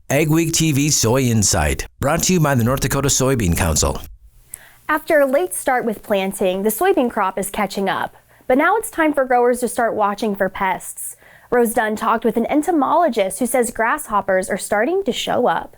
Ag Week TV Soy Insight, brought to you by the North Dakota Soybean Council. After a late start with planting, the soybean crop is catching up. But now it's time for growers to start watching for pests. Rose Dunn talked with an entomologist who says grasshoppers are starting to show up.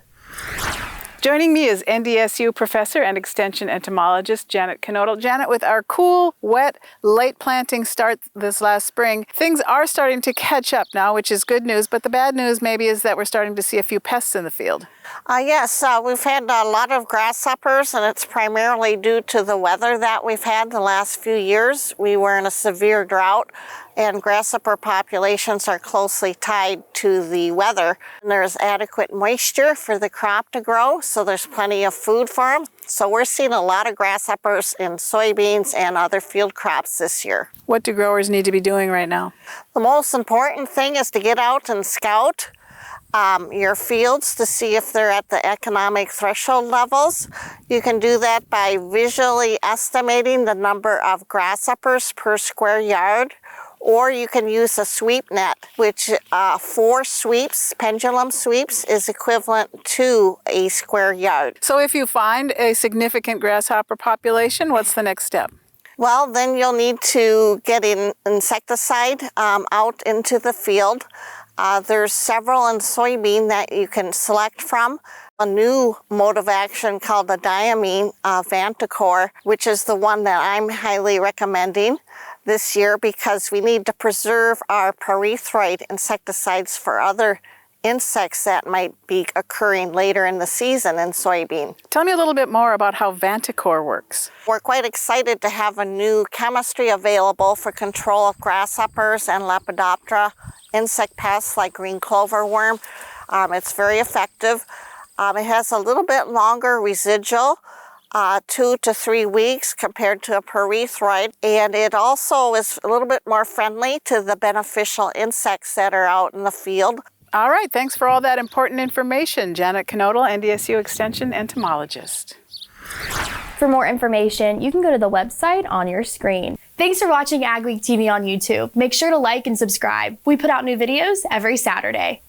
Joining me is NDSU professor and extension entomologist Janet Knodel. Janet, with our cool, wet, late planting start this last spring, things are starting to catch up now, which is good news, but the bad news maybe is that we're starting to see a few pests in the field. Yes, we've had a lot of grasshoppers, and it's primarily due to the weather that we've had the last few years. We were in a severe drought, and grasshopper populations are closely tied to the weather. And there's adequate moisture for the crop to grow, so there's plenty of food for them. So we're seeing a lot of grasshoppers in soybeans and other field crops this year. What do growers need to be doing right now? The most important thing is to get out and scout your fields to see if they're at the economic threshold levels. You can do that by visually estimating the number of grasshoppers per square yard, or you can use a sweep net, which 4 sweeps, pendulum sweeps, is equivalent to a square yard. So if you find a significant grasshopper population, what's the next step? Well, then you'll need to get an insecticide out into the field. There's several in soybean that you can select from. A new mode of action called the diamine Vantacor, which is the one that I'm highly recommending this year because we need to preserve our pyrethroid insecticides for other insects that might be occurring later in the season in soybean. Tell me a little bit more about how Vantacor works. We're quite excited to have a new chemistry available for control of grasshoppers and Lepidoptera insect pests like green clover worm. It's very effective. It has a little bit longer residual, 2 to 3 weeks compared to a pyrethroid, and it also is a little bit more friendly to the beneficial insects that are out in the field. All right, thanks for all that important information. Janet Knodel, NDSU Extension entomologist. For more information, you can go to the website on your screen. Thanks for watching Ag Week TV on YouTube. Make sure to like and subscribe. We put out new videos every Saturday.